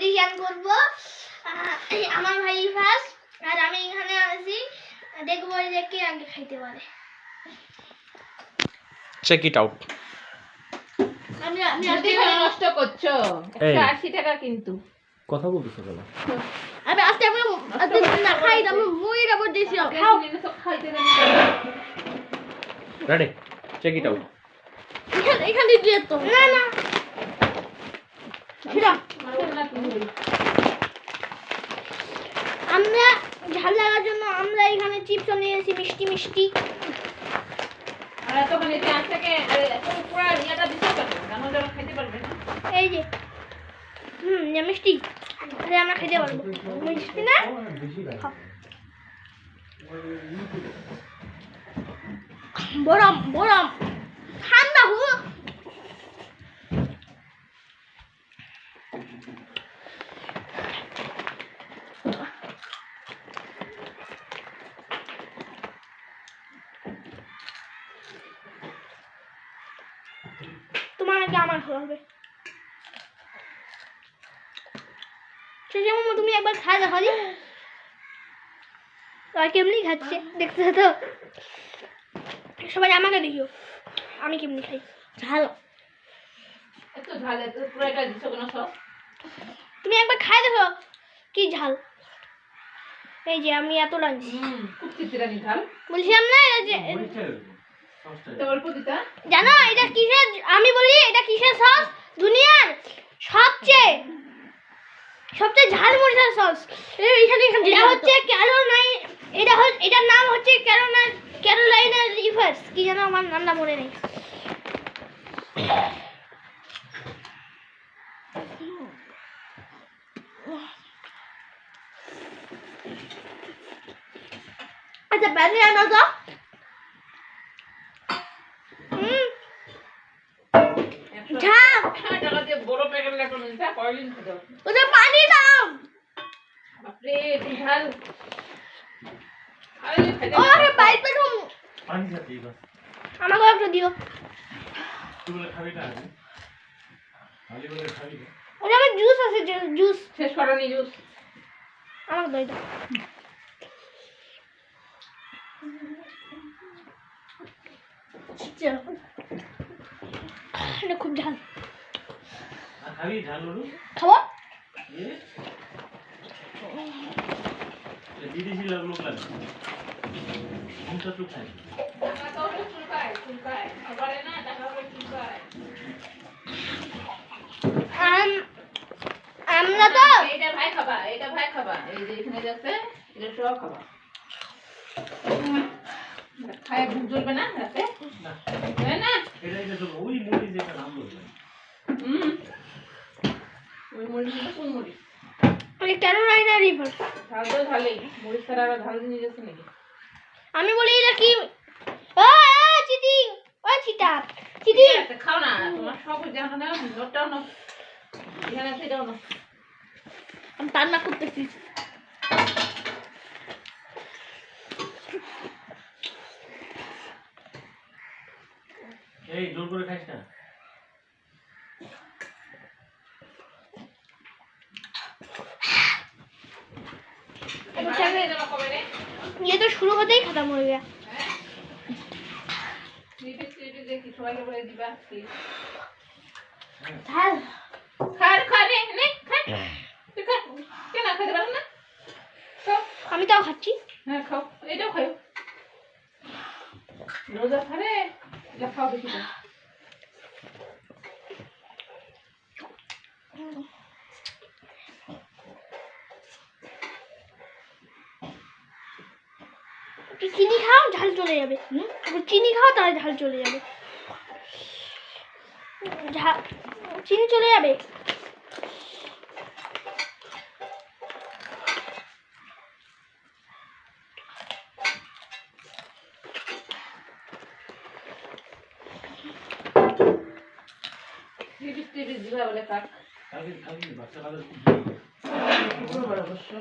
Competition করব। আমার ভাই ফার্স্ট আর আমি এখানে আছি, দেখবো যে কে আগে খাইতে পারে। Check it out. আমি বুদ্ধি করে নষ্ট করছো। 180 টাকা কিন্তু কথা বলতেছ কেন? আমি আজকে আমি না খাই, আমি মুই রাবো দিছি। খাও খাইতে দেন। Ready, check it out. এখানে দিয়ে তো না না সেটা আমরা ঝাল লাগার জন্য আমরা এখানে চিপস নিয়েছি, মিষ্টি মিষ্টি। আর এতখানি চার থেকে পুরো ইয়াটা দিতে পারবে, জানো যারা খেতে পারবে না। এই যে মিষ্টি, তাহলে আমরা খেতে পারবো। মিষ্টি না গরম গরম ঠান্ডা হো। তোমার আগে আমার হবে। যেমন তুমি একবার খাই দেখো নি আর কেমনি খাচ্ছে দেখতে তো সবাই। আমাকে দেখিও আমি কেমনি খাই। ঝাল এত ঝাল, এত পুরো এটা দিছো কেন সব? তুমি একবার খাই দেখো কি ঝাল। এই যে আমি এত লাগছি খুব চিত্রানি ঝাল বলছিলাম না। এই যে তো অল্প দিতা। জানো এটা কিসের, আমি বলি এটা কিসের সস? দুনিয়ার সবচেয়ে ঝাল মরিচের সস। এটা হচ্ছে এটার নাম হচ্ছে ক্যারোলাইনা রিভার্স কি যেন, আমার নামটা মনে নেই। আচ্ছা ব্যানে আনো তো। ঝাল টাকা দিয়ে বড় প্যাকেট লাগলো না, কয়দিন খেতে? ওটা পানি দাও। বাপরে কি ঝাল। আরে খেতে ওরে বাইট পেটু পানি খাচ্ছি বাস। আমাকে একটু দিও। তুই বলে খাবি না? খালি বলে খাবি না? ওটা আমার জুস আছে, জুস শেষ করনি জুস। আমাকে দই দাও। এটা খুব ঝাল। খাবি ঝাল নুডু? খাবো। বিদেশি লোক লাগে। কোনটা তো খাই? টাকা তো চুলকায় খাবারে না, টাকা হলো চুলকায়। আমরা তো এটা ভাই খাবা, এই যে এখানে যাচ্ছে এটা সব খাবা। খায় ভুক জ্বলবে না রাতে? না এটা তো ওই মুড়ি যেটা নাম বলছে। ওই মরিচ কোন মরিচ? ওই ক্যারোলাইনা রিভার্স। ঝাল তো ঝালেই, মরিচ ছাড়া আবার ঝাল নিয়ে যাচ্ছে নাকি? আমি বলি এটা কি? ও চিটিং, ও চিটা চিটিং। খাও না, তোমার সব জানো না, নোটটাও না এখানে সেটাও না। আমি রান্না করতেছি। এই জোর করে খাইস না। ये तो शुरू होते ही खत्म हो गया। দেখি সবাইকে বলে দিবা ঝাল খারে নে খা তুই খা, কেন খেতে পারো না? আমি তাও খাচ্ছি। হ্যাঁ খাও, এটাও খাও। রোজা খারে এটা খাও বেশি করে। চিনি খাও ঝাল চলে যাবে। চিনি খাও তাহলে ঝাল চলে যাবে। চিনি চলে যাবে। দিবা বলে কাক খাবি বাচ্চা কাদের খুব বড় অবশ্য।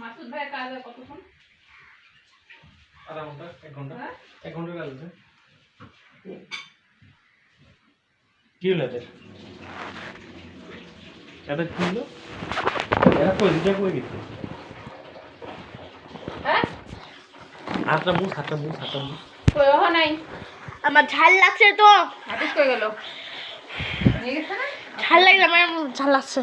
মাসুদ ভাইয়ের কাজ আর কতক্ষণ? আধা ঘন্টা 1 ঘন্টা হ্যাঁ? 1 ঘন্টা কাজ আছে কি হলো এদের কি হলো এরা কই দিতে কই গেছে হ্যাঁ? হাতটা মুখ কই ওহ নাই। আমার ঝাল লাগছে তো, হাতিস কই গেল? নিয়ে গেছে না? ঝাল লাগছে, আমার ঝাল লাগছে।